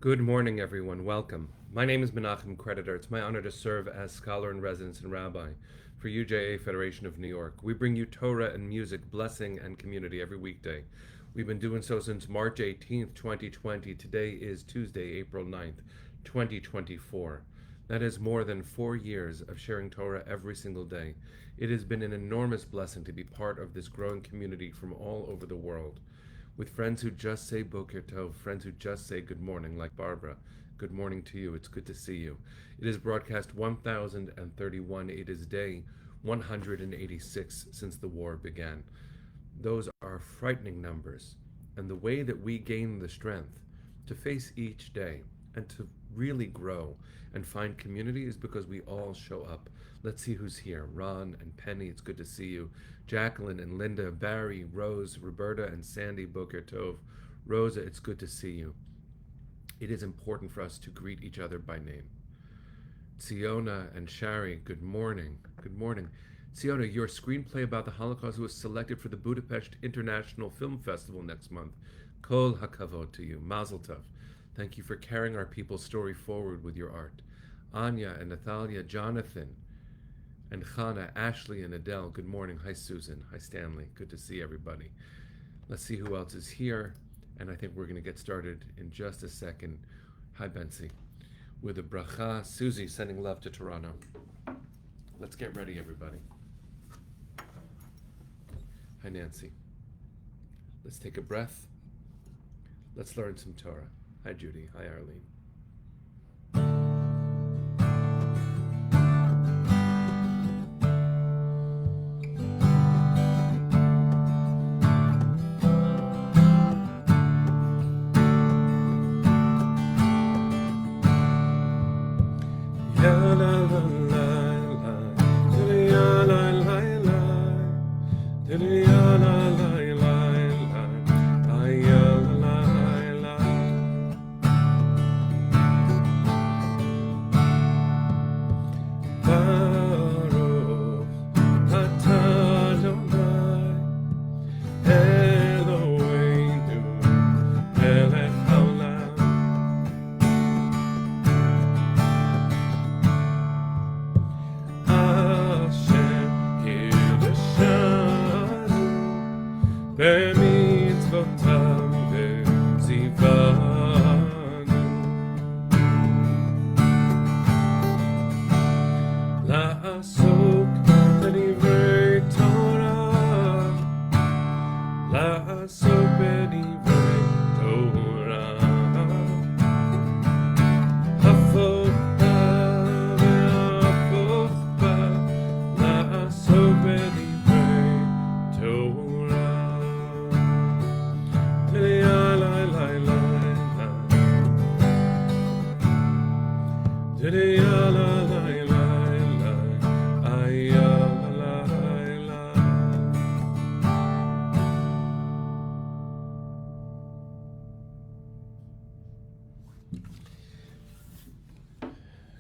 Good morning, everyone. Welcome. My name is Menachem Creditor. It's my honor to serve as scholar in residence and rabbi for UJA Federation of New York. We bring you Torah and music, blessing, and community every weekday. We've been doing so since March 18th, 2020. Today is Tuesday, April 9th, 2024. That is more than 4 years of sharing Torah every single day. It has been an enormous blessing to be part of this growing community from all over the world, with friends who just say Boker Tov, friends who just say good morning, like Barbara. Good morning to you. It's good to see you. It is broadcast 1031. It is day 186 since the war began. Those are frightening numbers. And the way that we gain the strength to face each day and to really grow and find community is because we all show up. Let's see who's here. Ron and Penny, it's good to see you. Jacqueline and Linda, Barry, Rose, Roberta, and Sandy, Boker Tov. Rosa, it's good to see you. It is important for us to greet each other by name. Tziona and Shari, good morning. Good morning. Tziona, your screenplay about the Holocaust was selected for the Budapest International Film Festival next month. Kol hakavod to you. Mazel tov. Thank you for carrying our people's story forward with your art. Anya and Natalia, Jonathan, and Chana, Ashley, and Adele, good morning. Hi, Susan. Hi, Stanley. Good to see everybody. Let's see who else is here, and I think we're going to get started in just a second. Hi, Bensi. With a bracha, Susie sending love to Toronto. Let's get ready, everybody. Hi, Nancy. Let's take a breath. Let's learn some Torah. Hi, Judy. Hi, Arlene.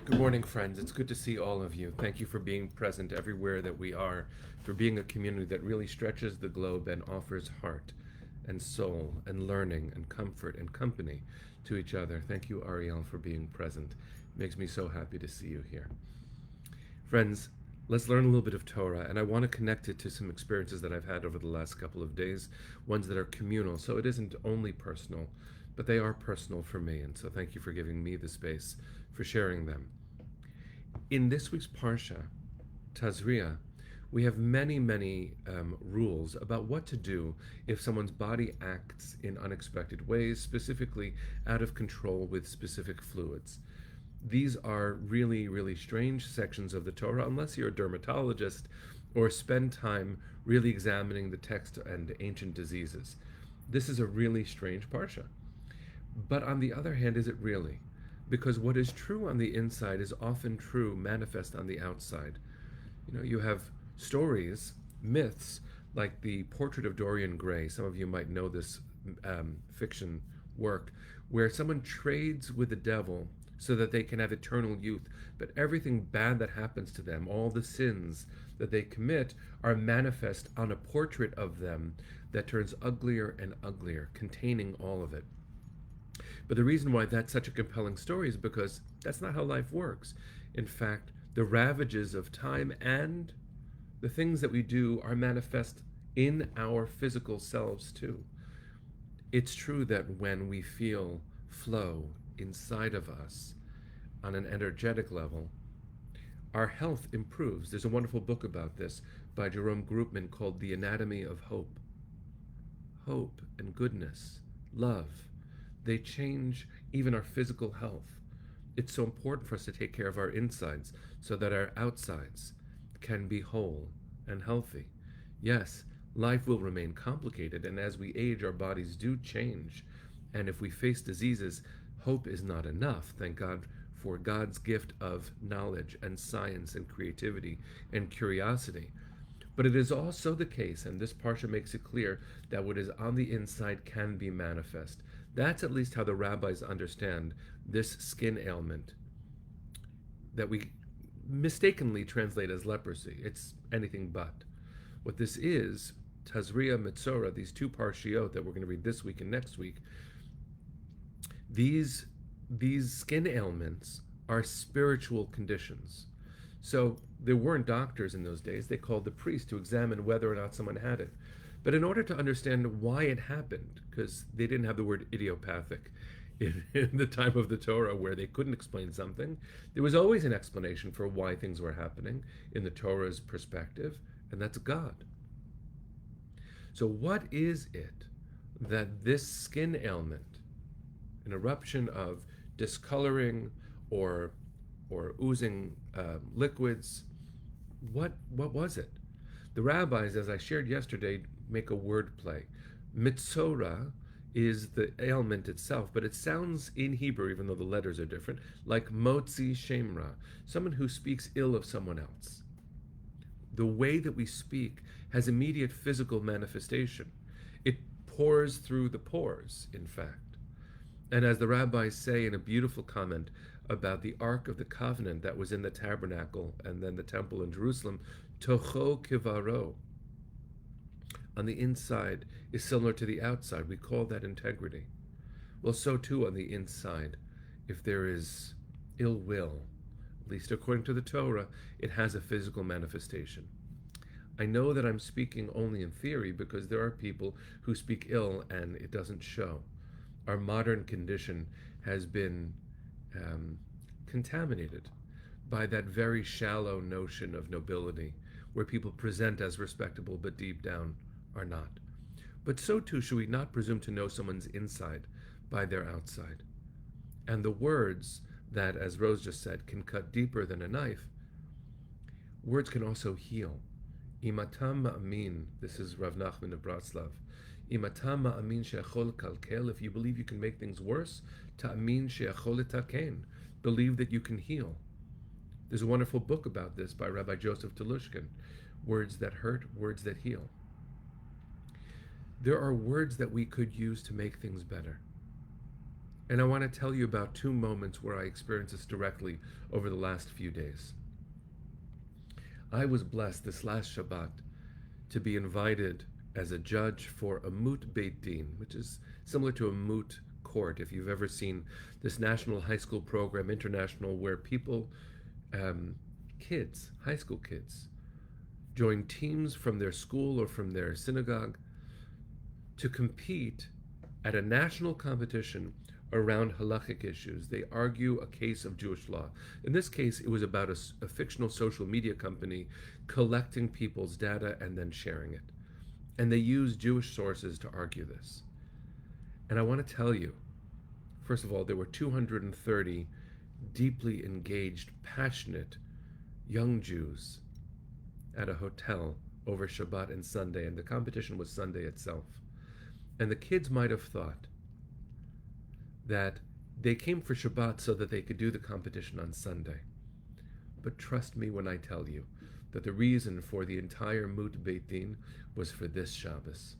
Good morning, friends. It's good to see all of you. Thank you for being present everywhere that we are, for being a community that really stretches the globe and offers heart and soul and learning and comfort and company to each other. Thank you, Ariel, for being present. It makes me so happy to see you here. Friends, let's learn a little bit of Torah, and I want to connect it to some experiences that I've had over the last couple of days, ones that are communal, so it isn't only personal, but they are personal for me, and so thank you for giving me the space for sharing them. In this week's Parsha, TAZRIA, we have many rules about what to do if someone's body acts in unexpected ways, specifically out of control with specific fluids. These are really strange sections of the Torah, unless you're a dermatologist or spend time really examining the text and ancient diseases. This is a really strange Parsha. But on the other hand, is it really? Because what is true on the inside is often true, manifest on the outside. You know, you have stories, myths, like the Portrait of Dorian Gray. Some of you might know this fiction work, where someone trades with the devil so that they can have eternal youth. But everything bad that happens to them, all the sins that they commit, are manifest on a portrait of them that turns uglier and uglier, containing all of it. But the reason why that's such a compelling story is because that's not how life works. In fact, the ravages of time and the things that we do are manifest in our physical selves too. It's true that when we feel flow inside of us on an energetic level, our health improves. There's a wonderful book about this by Jerome Groopman called The Anatomy of Hope. Hope and goodness, love, they change even our physical health. It's so important for us to take care of our insides so that our outsides can be whole and healthy. Yes, life will remain complicated, and as we age, our bodies do change. And if we face diseases, hope is not enough. Thank God for God's gift of knowledge and science and creativity and curiosity. But it is also the case, and this parsha makes it clear, that what is on the inside can be manifest. That's at least how the rabbis understand this skin ailment that we mistakenly translate as leprosy. It's anything but. What this is, TAZRIA, Metzora, these two parshiot that we're going to read this week and next week, these skin ailments are spiritual conditions. So there weren't doctors in those days. They called the priest to examine whether or not someone had it. But in order to understand why it happened, because they didn't have the word idiopathic in the time of the Torah where they couldn't explain something, there was always an explanation for why things were happening in the Torah's perspective, and that's God. So what is it that this skin ailment, an eruption of discoloring or oozing liquids, what was it? The rabbis, as I shared yesterday, make a word play. Mitzora is the ailment itself, but it sounds in Hebrew, even though the letters are different, like motzi shemra, someone who speaks ill of someone else. The way that we speak has immediate physical manifestation. It pours through the pores, in fact. And as the rabbis say in a beautiful comment about the Ark of the Covenant that was in the tabernacle and then the temple in Jerusalem, tocho kivaro, on the inside is similar to the outside. We call that integrity. Well, so too on the inside. If there is ill will, at least according to the Torah, it has a physical manifestation. I know that I'm speaking only in theory because there are people who speak ill and it doesn't show. Our modern condition has been contaminated by that very shallow notion of nobility, where people present as respectable but deep down are not. But so too should we not presume to know someone's inside by their outside. And the words that, as Rose just said, can cut deeper than a knife, words can also heal. Imatam ma'amin, this is Rav Nachman of Bratslav. Imatam ma'amin she'achol kalkel, if you believe you can make things worse, ta'amin she'achol letaken, believe that you can heal. There's a wonderful book about this by Rabbi Joseph Telushkin, Words That Hurt, Words That Heal. There are words that we could use to make things better. And I want to tell you about two moments where I experienced this directly over the last few days. I was blessed this last Shabbat to be invited as a judge for a moot beit din, which is similar to a moot court. If you've ever seen this national high school program, international, where people, kids, high school kids, join teams from their school or from their synagogue to compete at a national competition around halachic issues. They argue a case of Jewish law. In this case, it was about a fictional social media company collecting people's data and then sharing it. And they use Jewish sources to argue this. And I want to tell you, first of all, there were 230 deeply engaged, passionate young Jews at a hotel over Shabbat and Sunday, and the competition was Sunday itself. And the kids might have thought that they came for Shabbat so that they could do the competition on Sunday. But trust me when I tell you that the reason for the entire Moot Beit Din was for this Shabbos.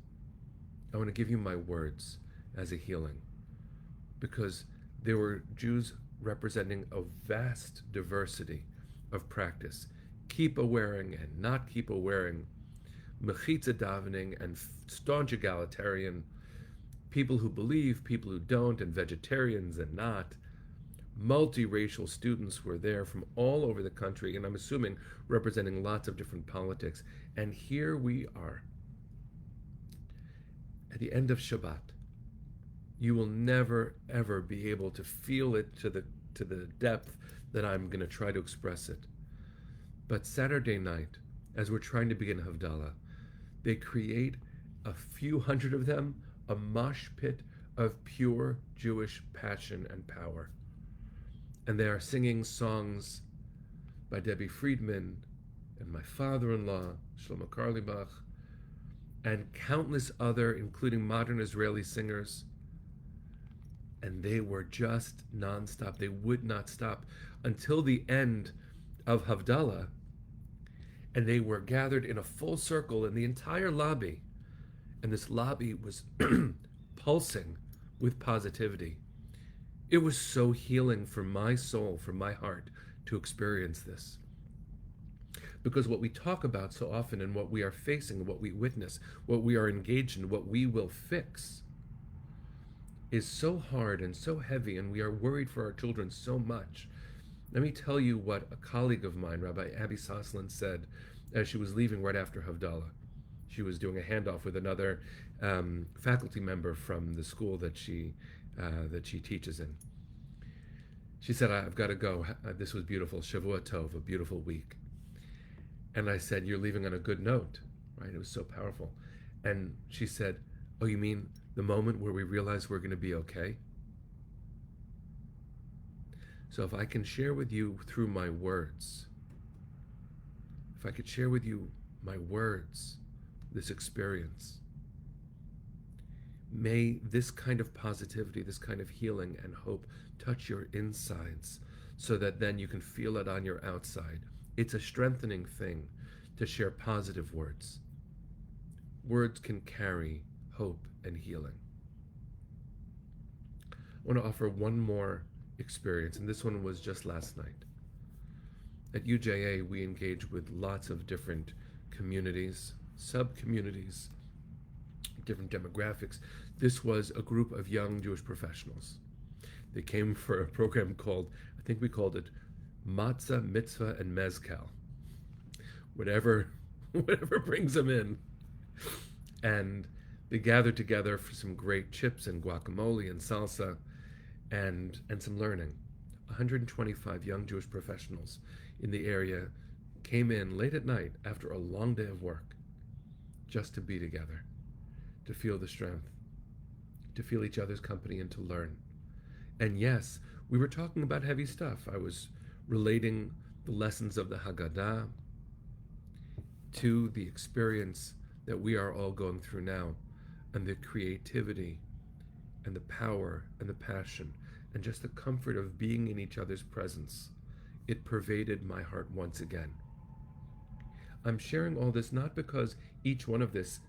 I want to give you my words as a healing, because there were Jews representing a vast diversity of practice, kippah wearing and not kippah wearing, mechitza davening and staunch egalitarian, People who believe, people who don't, and vegetarians and not. Multiracial students were there from all over the country, and I'm assuming representing lots of different politics. And here we are at the end of Shabbat. You will never ever be able to feel it to the depth that I'm going to try to express it. But Saturday night, as we're trying to begin Havdalah, they create a few hundred of them, a mosh pit of pure Jewish passion and power. And they are singing songs by Debbie Friedman and my father-in-law, Shlomo Karlibach, and countless other, including modern Israeli singers. And they were just nonstop. They would not stop until the end of Havdalah. And they were gathered in a full circle in the entire lobby. And this lobby was pulsing with positivity. It was so healing for my soul, for my heart, to experience this. Because what we talk about so often and what we are facing, what we witness, what we are engaged in, what we will fix, is so hard and so heavy, and we are worried for our children so much. Let me tell you what a colleague of mine, Rabbi Abby Soslin, said as she was leaving right after Havdalah. She was doing a handoff with another faculty member from the school that she teaches in. She said, "I've got to go. This was beautiful. Shavua Tov, a beautiful week." And I said, "You're leaving on a good note," right? It was so powerful. And she said, "Oh, you mean the moment where we realize we're going to be okay?" So if I can share with you through my words, if I could share with you my words, this experience, may this kind of positivity, this kind of healing and hope touch your insides so that then you can feel it on your outside. It's a strengthening thing to share positive words. Words can carry hope and healing. I want to offer one more experience, and this one was just last night. At UJA, we engage with lots of different communities, sub-communities, different demographics. This was a group of young Jewish professionals. They came for a program called, I think we called it Matzah, Mitzvah, and Mezcal. Whatever brings them in. And they gathered together for some great chips and guacamole and salsa and some learning. 125 young Jewish professionals in the area came in late at night after a long day of work just to be together, to feel the strength, to feel each other's company and to learn. And yes, we were talking about heavy stuff. I was relating the lessons of the Haggadah to the experience that we are all going through now, and the creativity and the power and the passion and just the comfort of being in each other's presence. It pervaded my heart once again. I'm sharing all this not because each one of these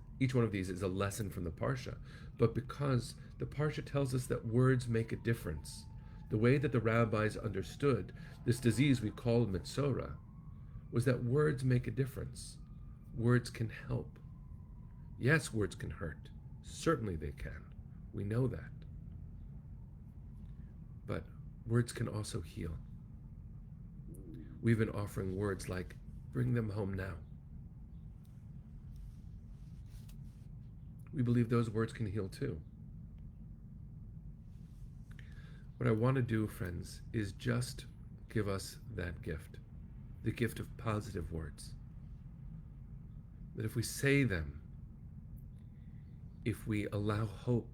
is a lesson from the Parsha, but because the Parsha tells us that words make a difference. The way that the rabbis understood this disease we call Metzora was that words make a difference. Words can help. Yes, words can hurt. Certainly they can. We know that. But words can also heal. We've been offering words like, bring them home now. We believe those words can heal too. What I want to do, friends, is just give us that gift, the gift of positive words. That if we say them, if we allow hope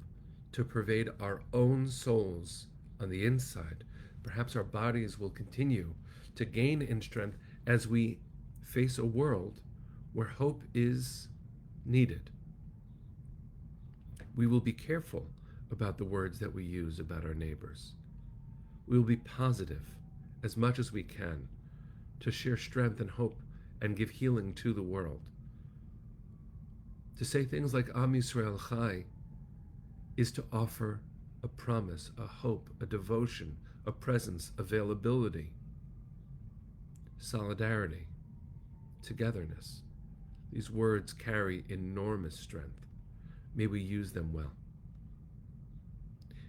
to pervade our own souls on the inside, perhaps our bodies will continue to gain in strength as we face a world where hope is needed. We will be careful about the words that we use about our neighbors. We will be positive as much as we can to share strength and hope and give healing to the world. To say things like Am Yisrael Chai is to offer a promise, a hope, a devotion, a presence, availability, solidarity, togetherness. These words carry enormous strength. May we use them well.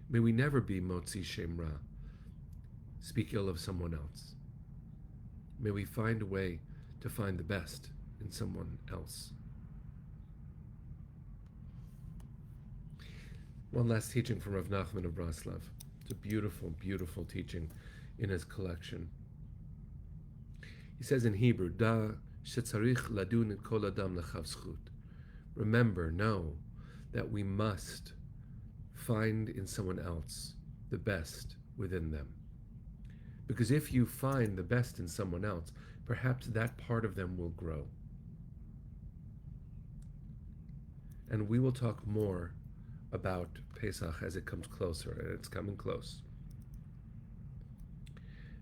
May we never be motzi shem ra, speak ill of someone else. May we find a way to find the best in someone else. One last teaching from Rav Nachman of Braslav. It's a beautiful, beautiful teaching in his collection. He says in Hebrew, Da shetzarich ladun et kol adam lechav zchut. Remember, know that we must find in someone else the best within them. Because if you find the best in someone else, perhaps that part of them will grow. And we will talk more about Pesach as it comes closer, and it's coming close.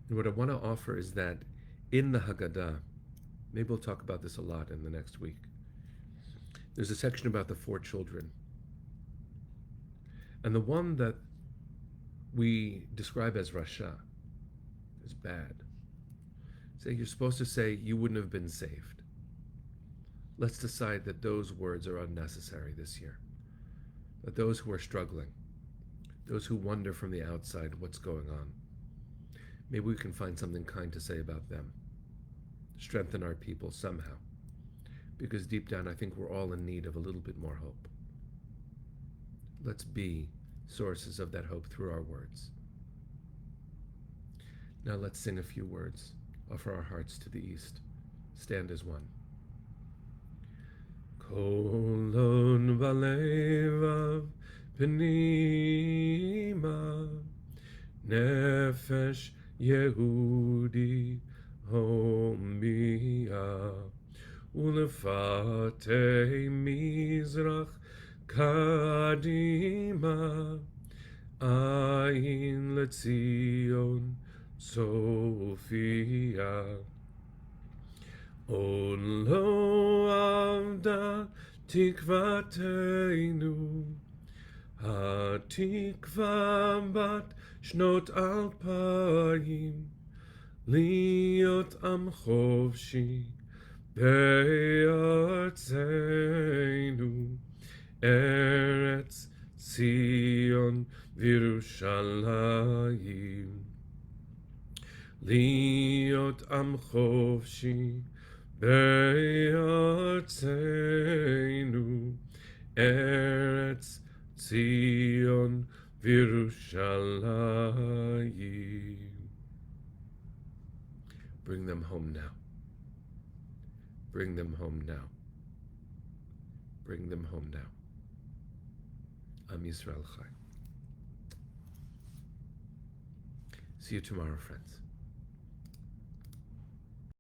And what I want to offer is that in the Haggadah, maybe we'll talk about this a lot in the next week, there's a section about the 4 children. And the one that we describe as Rasha is bad. So you're supposed to say, you wouldn't have been saved. Let's decide that those words are unnecessary this year. That those who are struggling, those who wonder from the outside what's going on, maybe we can find something kind to say about them. Strengthen our people somehow. Because deep down, I think we're all in need of a little bit more hope. Let's be sources of that hope through our words. Now let's sing a few words. Offer our hearts to the east. Stand as one. Kolon balevav penima nefesh Yehudi homia ulefate mizrach kadima ayin letzion Sophia. On lo avda tikvateinu, hatikva bat shnot alpayim, liot am chovshi be'artzeinu, Eretz Zion v'Yerushalayim. Liot am chovshi be'artzeinu, Eretz Zion v'Yerushalayim. Bring them home now. Bring them home now. Bring them home now. Am Yisrael Chai. See you tomorrow, friends.